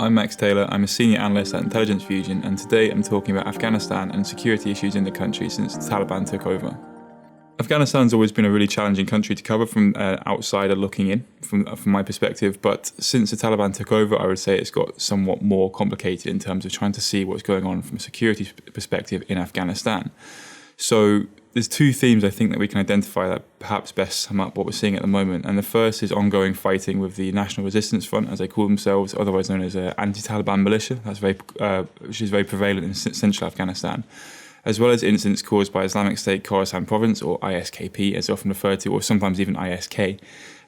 I'm Max Taylor, I'm a senior analyst at Intelligence Fusion, and today I'm talking about Afghanistan and security issues in the country since the Taliban took over. Afghanistan's always been a really challenging country to cover from an outsider looking in, from my perspective, but since the Taliban took over, I would say it's got somewhat more complicated in terms of trying to see what's going on from a security perspective in Afghanistan. So there's two themes I think that we can identify that perhaps best sum up what we're seeing at the moment. And the first is ongoing fighting with the National Resistance Front, as they call themselves, otherwise known as anti-Taliban militia, which is very prevalent in central Afghanistan, as well as incidents caused by Islamic State Khorasan Province, or ISKP as often referred to, or sometimes even ISK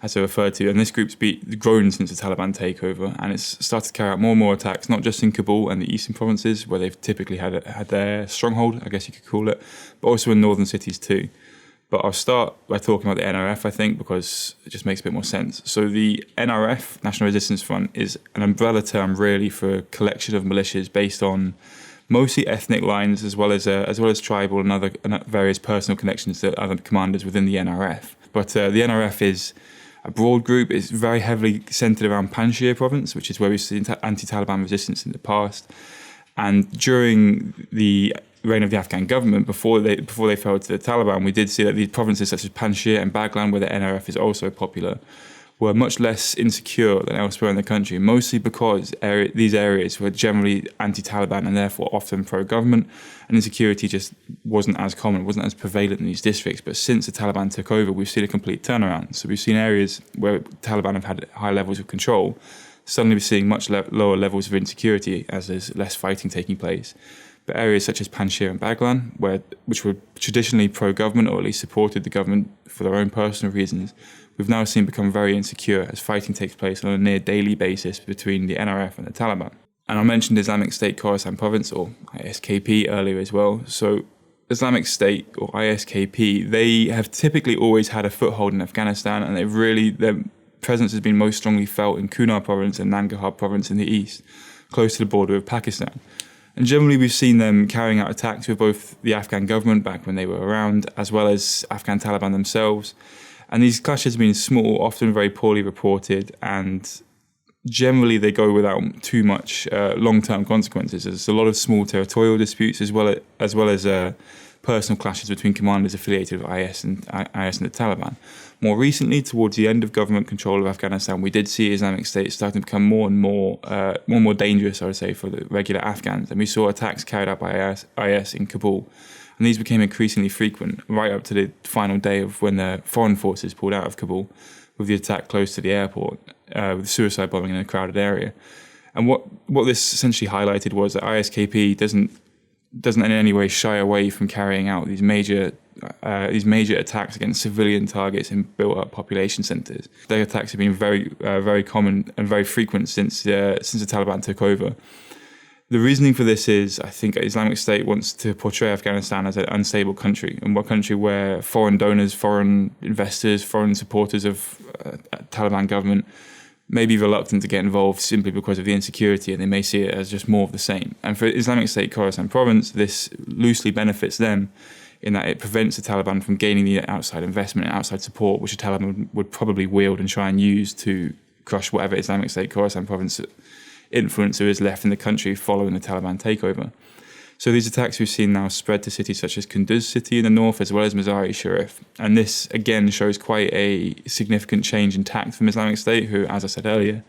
as they're referred to. And this group's grown since the Taliban takeover, and it's started to carry out more and more attacks, not just in Kabul and the eastern provinces, where they've typically had their stronghold, I guess you could call it, but also in northern cities too. But I'll start by talking about the NRF, I think, because it just makes a bit more sense. So the NRF, National Resistance Front, is an umbrella term really for a collection of militias based on mostly ethnic lines, as well as tribal and other various personal connections to other commanders within the NRF. But the NRF is a broad group. It's very heavily centred around Panjshir province, which is where we've seen anti-Taliban resistance in the past. And during the reign of the Afghan government, before they fell to the Taliban, we did see that these provinces such as Panjshir and Baghlan, where the NRF is also popular, were much less insecure than elsewhere in the country, mostly because these areas were generally anti-Taliban and therefore often pro-government, and insecurity just wasn't as common, wasn't as prevalent in these districts. But since the Taliban took over, we've seen a complete turnaround. So we've seen areas where Taliban have had high levels of control, suddenly we're seeing much lower levels of insecurity as there's less fighting taking place. But areas such as Panjshir and Baghlan, which were traditionally pro-government or at least supported the government for their own personal reasons, we've now seen become very insecure as fighting takes place on a near daily basis between the NRF and the Taliban. And I mentioned Islamic State Khorasan Province, or ISKP, earlier as well. So Islamic State, or ISKP, they have typically always had a foothold in Afghanistan, and their presence has been most strongly felt in Kunar Province and Nangarhar Province in the east, close to the border with Pakistan. And generally we've seen them carrying out attacks with both the Afghan government back when they were around, as well as Afghan Taliban themselves. And these clashes have been small, often very poorly reported, and generally they go without too much long-term consequences. There's a lot of small territorial disputes as well as personal clashes between commanders affiliated with IS and the Taliban. More recently, towards the end of government control of Afghanistan, we did see Islamic State starting to become more and more dangerous, I would say, for the regular Afghans. And we saw attacks carried out by IS in Kabul. And these became increasingly frequent, right up to the final day of when the foreign forces pulled out of Kabul, with the attack close to the airport, with suicide bombing in a crowded area. And what this essentially highlighted was that ISKP doesn't in any way shy away from carrying out these major attacks against civilian targets in built-up population centres. Their attacks have been very common and very frequent since the Taliban took over. The reasoning for this is, I think, Islamic State wants to portray Afghanistan as an unstable country, and a country where foreign donors, foreign investors, foreign supporters of Taliban government may be reluctant to get involved simply because of the insecurity, and they may see it as just more of the same. And for Islamic State Khorasan Province, this loosely benefits them in that it prevents the Taliban from gaining the outside investment and outside support, which the Taliban would probably wield and try and use to crush whatever Islamic State Khorasan Province influencer is left in the country following the Taliban takeover. So these attacks we've seen now spread to cities such as Kunduz city in the north, as well as Mazar-e-Sharif. And this, again, shows quite a significant change in tact from Islamic State, who, as I said earlier,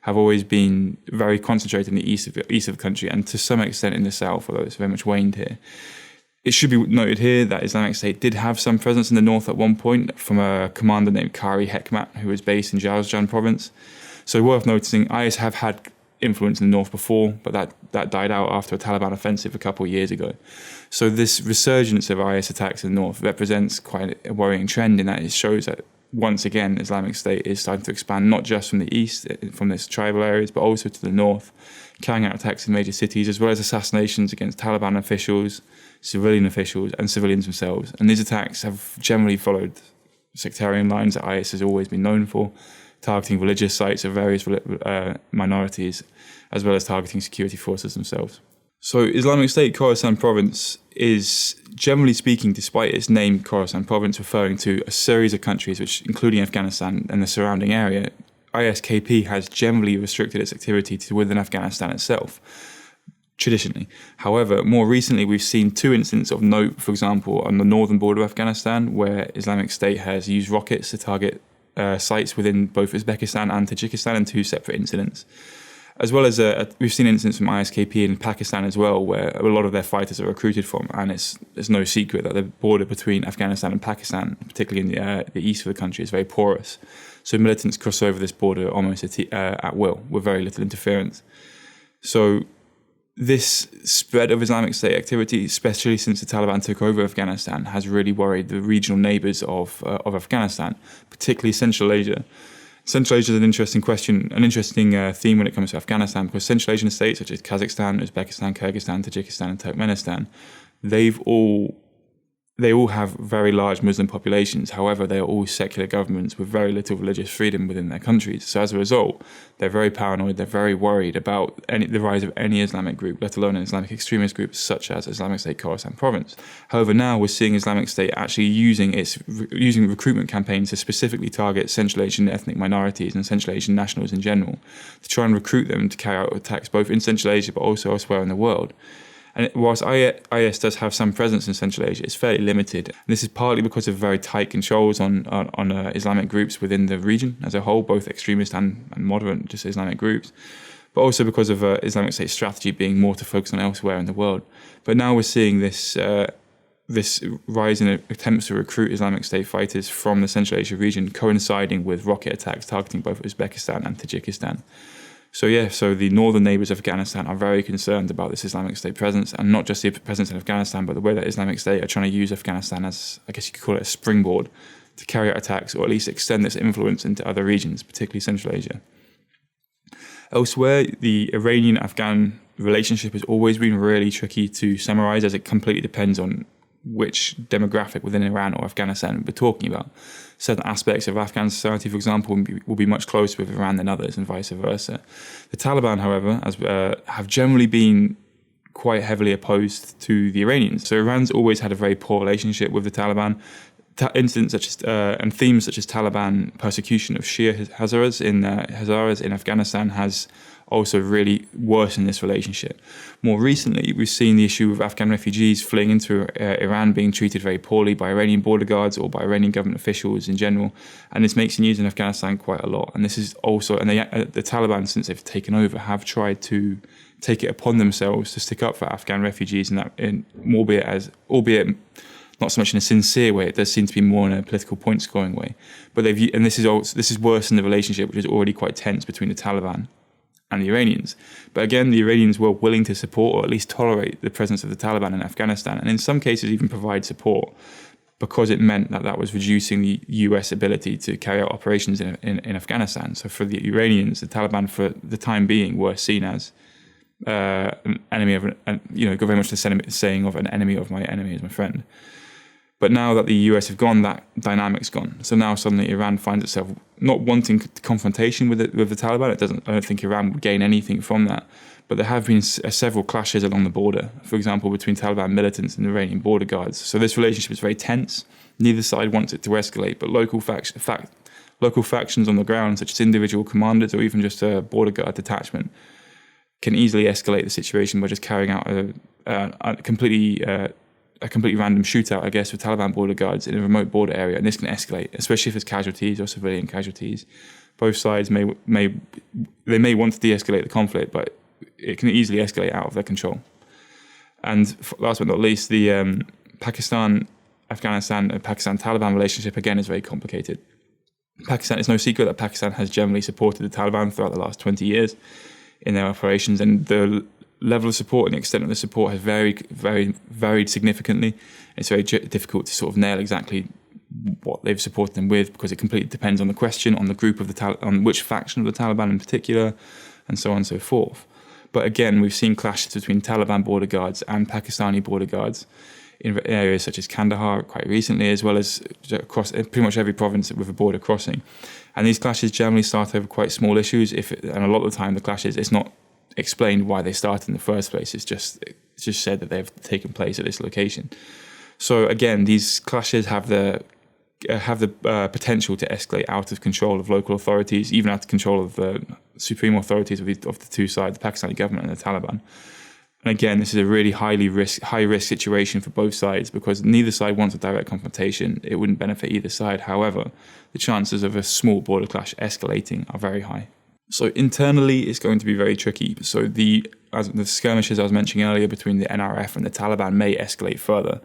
have always been very concentrated in the east of the country, and to some extent in the south, although it's very much waned here. It should be noted here that Islamic State did have some presence in the north at one point from a commander named Kari Hekmat, who was based in Jawzjan province. So worth noticing, IS have had influence in the north before, but that died out after a Taliban offensive a couple of years ago. So this resurgence of IS attacks in the north represents quite a worrying trend, in that it shows that once again Islamic State is starting to expand not just from the east, from these tribal areas, but also to the north, carrying out attacks in major cities, as well as assassinations against Taliban officials, civilian officials, and civilians themselves. And these attacks have generally followed sectarian lines that IS has always been known for, targeting religious sites of various minorities, as well as targeting security forces themselves. So Islamic State Khorasan Province is, generally speaking, despite its name Khorasan Province, referring to a series of countries, which, including Afghanistan and the surrounding area, ISKP has generally restricted its activity to within Afghanistan itself, traditionally. However, more recently, we've seen two incidents of note, for example, on the northern border of Afghanistan, where Islamic State has used rockets to target sites within both Uzbekistan and Tajikistan in two separate incidents. As well as we've seen incidents from ISKP in Pakistan as well, where a lot of their fighters are recruited from, and it's no secret that the border between Afghanistan and Pakistan, particularly in the east of the country, is very porous. So militants cross over this border almost at will, with very little interference. So this spread of Islamic State activity, especially since the Taliban took over Afghanistan, has really worried the regional neighbours of Afghanistan, particularly Central Asia. Central Asia is an interesting question, an interesting theme when it comes to Afghanistan, because Central Asian states such as Kazakhstan, Uzbekistan, Kyrgyzstan, Tajikistan, and Turkmenistan, they all have very large Muslim populations. However, they are all secular governments with very little religious freedom within their countries. So as a result, they're very paranoid, they're very worried about the rise of any Islamic group, let alone an Islamic extremist group such as Islamic State Khorasan Province. However, now we're seeing Islamic State actually using recruitment campaigns to specifically target Central Asian ethnic minorities and Central Asian nationals in general, to try and recruit them to carry out attacks both in Central Asia but also elsewhere in the world. And whilst IS does have some presence in Central Asia, it's fairly limited. And this is partly because of very tight controls on Islamic groups within the region as a whole, both extremist and moderate, just Islamic groups, but also because of Islamic State's strategy being more to focus on elsewhere in the world. But now we're seeing this rise in attempts to recruit Islamic State fighters from the Central Asia region, coinciding with rocket attacks targeting both Uzbekistan and Tajikistan. So the northern neighbours of Afghanistan are very concerned about this Islamic State presence, and not just the presence in Afghanistan, but the way that Islamic State are trying to use Afghanistan as, I guess you could call it, a springboard to carry out attacks, or at least extend this influence into other regions, particularly Central Asia. Elsewhere, the Iranian-Afghan relationship has always been really tricky to summarise, as it completely depends on which demographic within Iran or Afghanistan we're talking about. Certain aspects of Afghan society, for example, will be much closer with Iran than others, and vice versa. The Taliban, however, have generally been quite heavily opposed to the Iranians. So Iran's always had a very poor relationship with the Taliban. Incidents such as and themes such as Taliban persecution of Shia Hazaras in Afghanistan has also really worsened this relationship. More recently, we've seen the issue of Afghan refugees fleeing into Iran being treated very poorly by Iranian border guards or by Iranian government officials in general, and this makes news in Afghanistan quite a lot. And this is also, and the Taliban, since they've taken over, have tried to take it upon themselves to stick up for Afghan refugees, albeit not so much in a sincere way. It does seem to be more in a political point scoring way. But this is worse than the relationship, which is already quite tense between the Taliban and the Iranians. But again, the Iranians were willing to support or at least tolerate the presence of the Taliban in Afghanistan, and in some cases even provide support, because it meant that was reducing the US ability to carry out operations in Afghanistan. So for the Iranians, the Taliban for the time being were seen as an enemy of, very much the saying of an enemy of my enemy is my friend. But now that the US have gone, that dynamic's gone. So now suddenly Iran finds itself not wanting confrontation with the Taliban. I don't think Iran would gain anything from that. But there have been several clashes along the border, for example, between Taliban militants and Iranian border guards. So this relationship is very tense. Neither side wants it to escalate, but local factions on the ground, such as individual commanders or even just a border guard detachment, can easily escalate the situation by just carrying out a completely random shootout, I guess, with Taliban border guards in a remote border area, and this can escalate, especially if there's casualties or civilian casualties. Both sides may want to de-escalate the conflict, but it can easily escalate out of their control. And last but not least, the Pakistan-Afghanistan and Pakistan-Taliban relationship again is very complicated. It's no secret that Pakistan has generally supported the Taliban throughout the last 20 years in their operations, and the level of support and the extent of the support has varied significantly. It's very difficult to sort of nail exactly what they've supported them with, because it completely depends on the question, on the group of on which faction of the Taliban in particular, and so on and so forth. But again, we've seen clashes between Taliban border guards and Pakistani border guards in areas such as Kandahar quite recently, as well as across pretty much every province with a border crossing. And these clashes generally start over quite small issues, and a lot of the time the clashes, it's not explained why they started in the first place. It's just said that they've taken place at this location. So again, these clashes have the have the potential to escalate out of control of local authorities, even out of control of the supreme authorities of the two sides, the Pakistani government and the Taliban. And again, this is a really high risk situation for both sides, because neither side wants a direct confrontation. It wouldn't benefit either side. However, the chances of a small border clash escalating are very high. So internally, it's going to be very tricky. So the skirmishes I was mentioning earlier between the NRF and the Taliban may escalate further.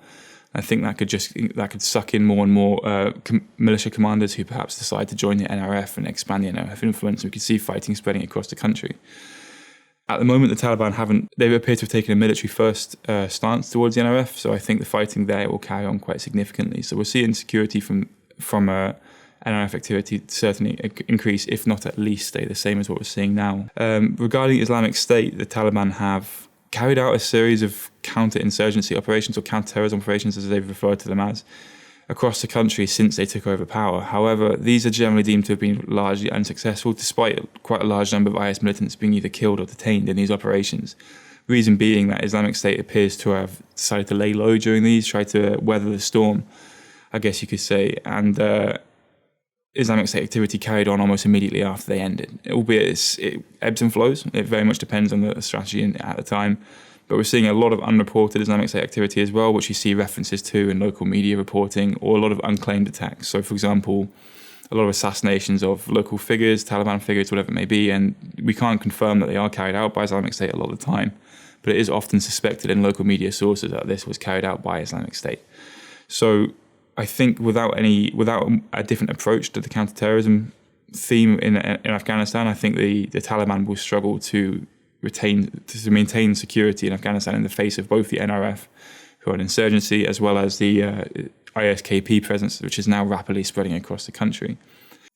I think that could suck in more and more militia commanders who perhaps decide to join the NRF and expand the NRF influence. We could see fighting spreading across the country. At the moment, the Taliban they appear to have taken a military first stance towards the NRF, so I think the fighting there will carry on quite significantly. So we'll see insecurity from NRF activity certainly increase, if not at least stay the same as what we're seeing now. Regarding Islamic State, the Taliban have carried out a series of counter-insurgency operations, or counter-terrorism operations as they've referred to them as, across the country since they took over power. However, these are generally deemed to have been largely unsuccessful, despite quite a large number of IS militants being either killed or detained in these operations. Reason being that Islamic State appears to have decided to lay low during these, try to weather the storm, I guess you could say, and Islamic State activity carried on almost immediately after they ended. Albeit it ebbs and flows. It very much depends on the strategy at the time. But we're seeing a lot of unreported Islamic State activity as well, which you see references to in local media reporting, or a lot of unclaimed attacks. So, for example, a lot of assassinations of local figures, Taliban figures, whatever it may be, and we can't confirm that they are carried out by Islamic State a lot of the time, but it is often suspected in local media sources that this was carried out by Islamic State. So I think without a different approach to the counterterrorism theme in Afghanistan, I think the Taliban will struggle to maintain security in Afghanistan in the face of both the NRF, who are an insurgency, as well as the ISKP presence, which is now rapidly spreading across the country.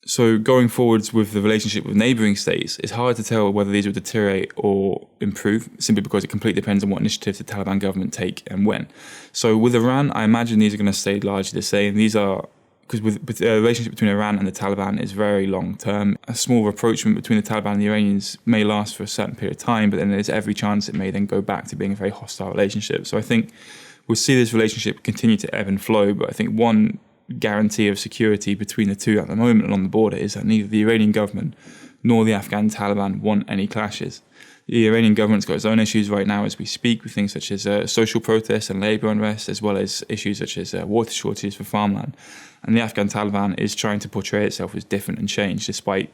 So going forwards with the relationship with neighbouring states, it's hard to tell whether these will deteriorate or improve, simply because it completely depends on what initiatives the Taliban government take and when. So with Iran, I imagine these are going to stay largely the same. These are because the relationship between Iran and the Taliban is very long term. A small rapprochement between the Taliban and the Iranians may last for a certain period of time, but then there's every chance it may then go back to being a very hostile relationship. So I think we'll see this relationship continue to ebb and flow, but I think one guarantee of security between the two at the moment along the border is that neither the Iranian government nor the Afghan Taliban want any clashes. The Iranian government's got its own issues right now as we speak, with things such as social protests and labour unrest, as well as issues such as water shortages for farmland. And the Afghan Taliban is trying to portray itself as different and changed, despite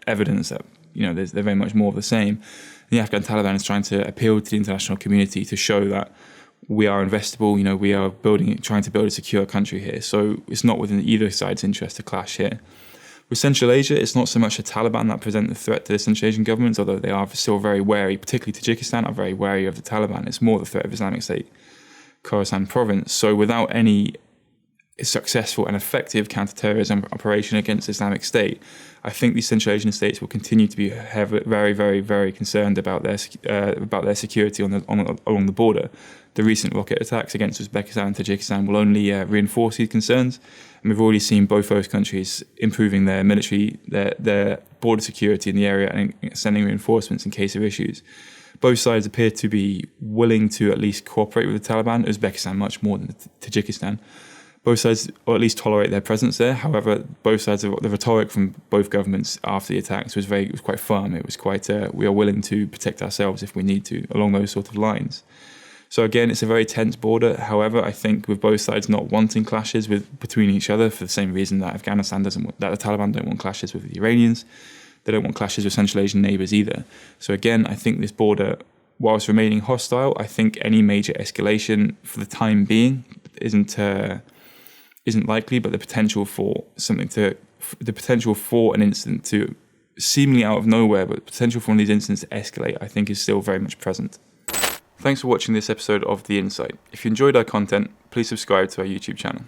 evidence that they're very much more of the same. The Afghan Taliban is trying to appeal to the international community to show that we are investable. We are trying to build a secure country here. So it's not within either side's interest to clash here. With Central Asia, it's not so much the Taliban that present the threat to the Central Asian governments, although they are still very wary, particularly Tajikistan are very wary of the Taliban. It's more the threat of Islamic State Khorasan Province. So without any successful and effective counterterrorism operation against Islamic State, I think these Central Asian states will continue to be very, very, very concerned about their security along the border. The recent rocket attacks against Uzbekistan and Tajikistan will only reinforce these concerns, and we've already seen both those countries improving their military, their border security in the area, and sending reinforcements in case of issues. Both sides appear to be willing to at least cooperate with the Taliban, Uzbekistan much more than Tajikistan. Both sides, or at least tolerate their presence there. However, both sides, the rhetoric from both governments after the attacks was quite firm. It was quite, we are willing to protect ourselves if we need to, along those sort of lines. So again, it's a very tense border. However, I think with both sides not wanting clashes between each other for the same reason that that the Taliban don't want clashes with the Iranians, they don't want clashes with Central Asian neighbours either. So again, I think this border, whilst remaining hostile, I think any major escalation for the time being isn't likely, but the potential for an incident to seemingly out of nowhere, but the potential for one of these incidents to escalate, I think is still very much present. Thanks for watching this episode of The Insight. If you enjoyed our content, please subscribe to our YouTube channel.